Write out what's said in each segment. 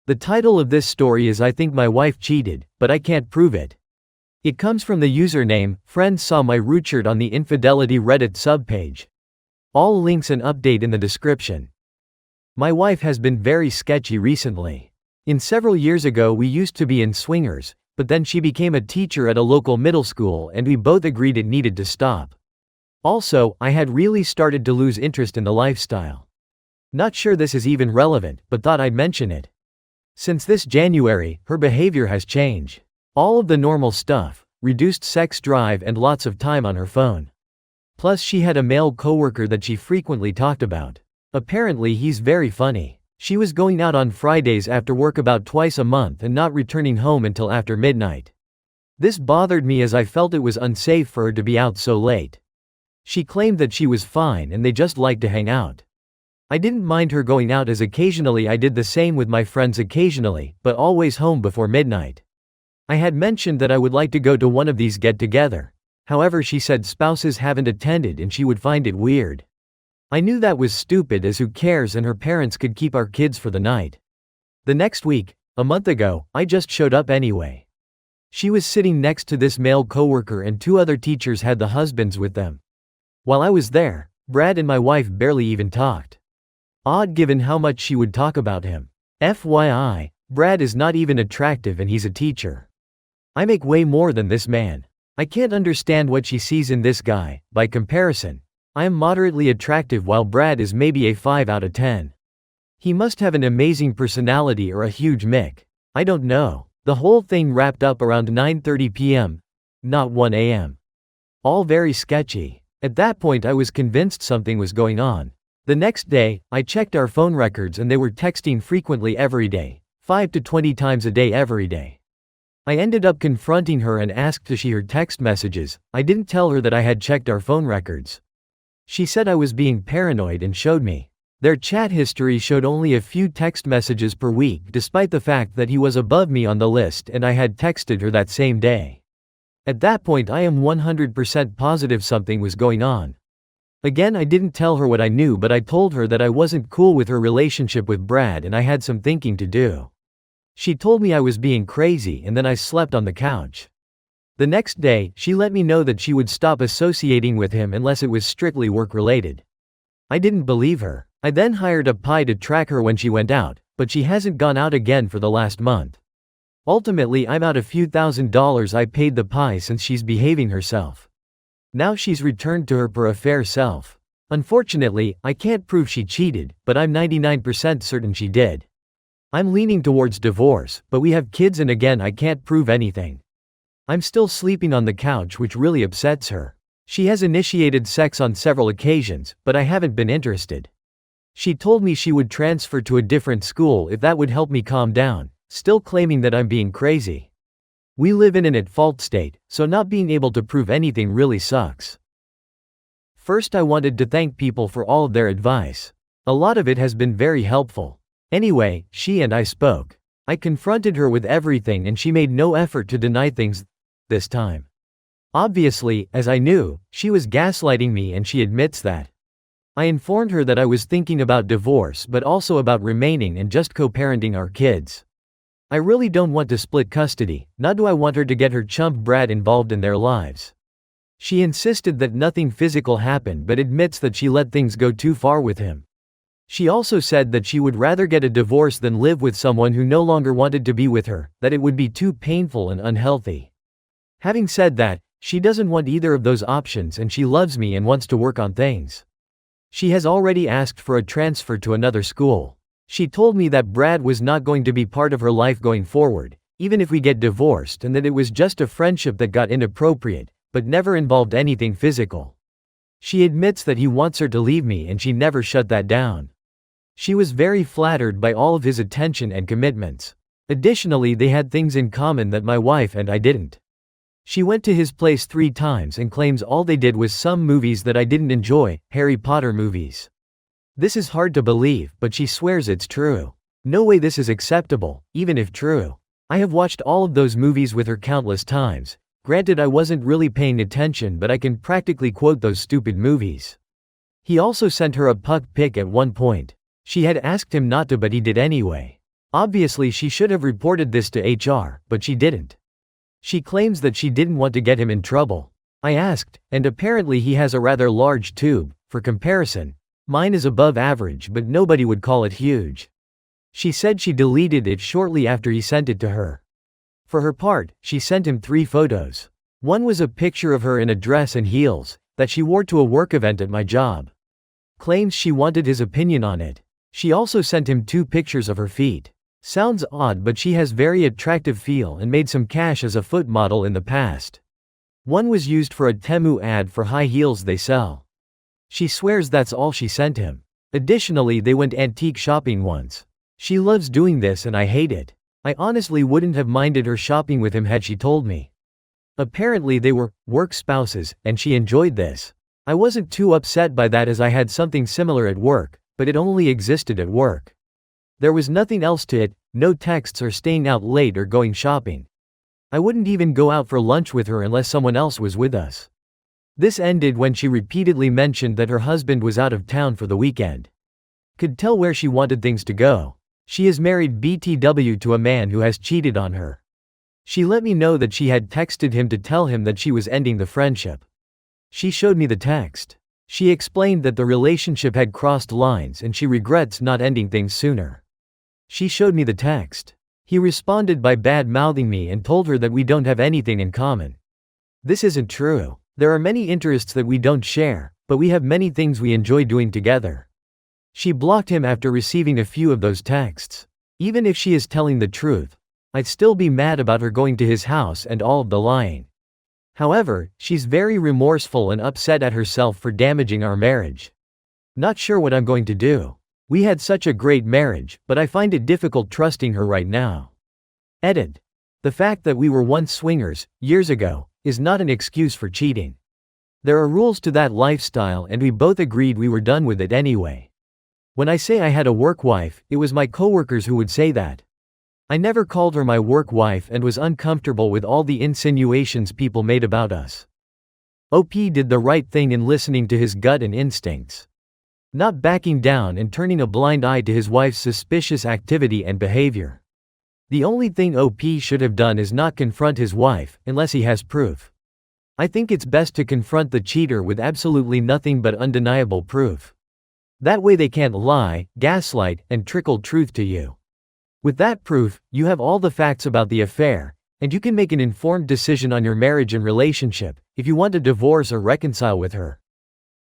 The title of this story is I think my wife cheated, but I can't prove it. It comes from the username, friends saw my Richard on the infidelity Reddit subpage. All links and update in the description. My wife has been very sketchy recently. Several years ago we used to be in swingers, but then she became a teacher at a local middle school and we both agreed it needed to stop. Also, I had really started to lose interest in the lifestyle. Not sure this is even relevant, but thought I'd mention it. Since this January, her behavior has changed. All of the normal stuff, reduced sex drive and lots of time on her phone. Plus she had a male coworker that she frequently talked about. Apparently he's very funny. She was going out on Fridays after work about twice a month and not returning home until after midnight. This bothered me as I felt it was unsafe for her to be out so late. She claimed that she was fine and they just liked to hang out. I didn't mind her going out as occasionally I did the same with my friends occasionally, but always home before midnight. I had mentioned that I would like to go to one of these get-together. However, she said spouses haven't attended and she would find it weird. I knew that was stupid as who cares, and her parents could keep our kids for the night. The next week, a month ago, I just showed up anyway. She was sitting next to this male coworker and two other teachers had the husbands with them. While I was there, Brad and my wife barely even talked. Odd given how much she would talk about him. FYI, Brad is not even attractive and he's a teacher. I make way more than this man. I can't understand what she sees in this guy. By comparison, I am moderately attractive while Brad is maybe a 5 out of 10. He must have an amazing personality or a huge mick. I don't know. The whole thing wrapped up around 9:30 p.m., not 1 a.m. All very sketchy. At that point I was convinced something was going on. The next day, I checked our phone records and they were texting frequently every day, 5 to 20 times a day every day. I ended up confronting her and asked if she heard text messages. I didn't tell her that I had checked our phone records. She said I was being paranoid and showed me. Their chat history showed only a few text messages per week despite the fact that he was above me on the list and I had texted her that same day. At that point I am 100% positive something was going on. Again, I didn't tell her what I knew, but I told her that I wasn't cool with her relationship with Brad and I had some thinking to do. She told me I was being crazy and then I slept on the couch. The next day, she let me know that she would stop associating with him unless it was strictly work-related. I didn't believe her. I then hired a Pi to track her when she went out, but she hasn't gone out again for the last month. Ultimately, I'm out a few $1,000s I paid the Pi since she's behaving herself. Now she's returned to her fair self. Unfortunately, I can't prove she cheated, but I'm 99% certain she did. I'm leaning towards divorce, but we have kids and again I can't prove anything. I'm still sleeping on the couch, which really upsets her. She has initiated sex on several occasions, but I haven't been interested. She told me she would transfer to a different school if that would help me calm down, still claiming that I'm being crazy. We live in an at-fault state, so not being able to prove anything really sucks. First, I wanted to thank people for all of their advice. A lot of it has been very helpful. Anyway, she and I spoke. I confronted her with everything and she made no effort to deny things this time. Obviously, as I knew, she was gaslighting me and she admits that. I informed her that I was thinking about divorce but also about remaining and just co-parenting our kids. I really don't want to split custody, nor do I want her to get her chump Brad involved in their lives. She insisted that nothing physical happened but admits that she let things go too far with him. She also said that she would rather get a divorce than live with someone who no longer wanted to be with her, that it would be too painful and unhealthy. Having said that, she doesn't want either of those options and she loves me and wants to work on things. She has already asked for a transfer to another school. She told me that Brad was not going to be part of her life going forward, even if we get divorced, and that it was just a friendship that got inappropriate, but never involved anything physical. She admits that he wants her to leave me and she never shut that down. She was very flattered by all of his attention and commitments. Additionally, they had things in common that my wife and I didn't. She went to his place 3 times and claims all they did was some movies that I didn't enjoy, Harry Potter movies. This is hard to believe, but she swears it's true. No way this is acceptable, even if true. I have watched all of those movies with her countless times. Granted, I wasn't really paying attention, but I can practically quote those stupid movies. He also sent her a puck pic at one point. She had asked him not to, but he did anyway. Obviously she should have reported this to HR, but she didn't. She claims that she didn't want to get him in trouble. I asked, and apparently he has a rather large tube. For comparison, mine is above average, but nobody would call it huge. She said she deleted it shortly after he sent it to her. For her part, she sent him 3 photos. One was a picture of her in a dress and heels, that she wore to a work event at my job. Claims she wanted his opinion on it. She also sent him 2 pictures of her feet. Sounds odd, but she has very attractive feel and made some cash as a foot model in the past. One was used for a Temu ad for high heels they sell. She swears that's all she sent him. Additionally, they went antique shopping once. She loves doing this and I hate it. I honestly wouldn't have minded her shopping with him had she told me. Apparently they were work spouses, and she enjoyed this. I wasn't too upset by that as I had something similar at work, but it only existed at work. There was nothing else to it, no texts or staying out late or going shopping. I wouldn't even go out for lunch with her unless someone else was with us. This ended when she repeatedly mentioned that her husband was out of town for the weekend. Could tell where she wanted things to go. She is married BTW to a man who has cheated on her. She let me know that she had texted him to tell him that she was ending the friendship. She showed me the text. She explained that the relationship had crossed lines and she regrets not ending things sooner. She showed me the text. He responded by bad-mouthing me and told her that we don't have anything in common. This isn't true. There are many interests that we don't share, but we have many things we enjoy doing together. She blocked him after receiving a few of those texts. Even if she is telling the truth, I'd still be mad about her going to his house and all of the lying. However, she's very remorseful and upset at herself for damaging our marriage. Not sure what I'm going to do. We had such a great marriage, but I find it difficult trusting her right now. Edit. The fact that we were once swingers, years ago, is not an excuse for cheating. There are rules to that lifestyle and we both agreed we were done with it anyway. When I say I had a work wife, it was my coworkers who would say that. I never called her my work wife and was uncomfortable with all the insinuations people made about us. OP did the right thing in listening to his gut and instincts. Not backing down and turning a blind eye to his wife's suspicious activity and behavior. The only thing OP should have done is not confront his wife, unless he has proof. I think it's best to confront the cheater with absolutely nothing but undeniable proof. That way they can't lie, gaslight, and trickle truth to you. With that proof, you have all the facts about the affair, and you can make an informed decision on your marriage and relationship, if you want to divorce or reconcile with her.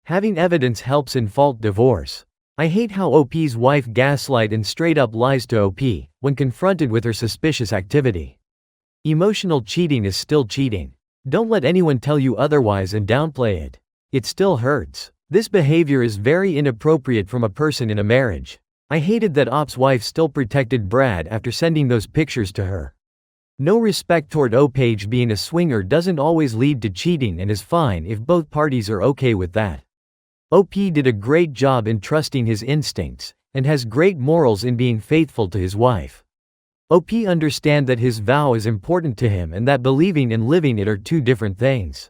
Having evidence helps in fault divorce. I hate how OP's wife gaslight and straight up lies to OP, when confronted with her suspicious activity. Emotional cheating is still cheating. Don't let anyone tell you otherwise and downplay it. It still hurts. This behavior is very inappropriate from a person in a marriage. I hated that OP's wife still protected Brad after sending those pictures to her. No respect toward OP being a swinger doesn't always lead to cheating and is fine if both parties are okay with that. OP did a great job in trusting his instincts, and has great morals in being faithful to his wife. OP understand that his vow is important to him and that believing and living it are 2 different things.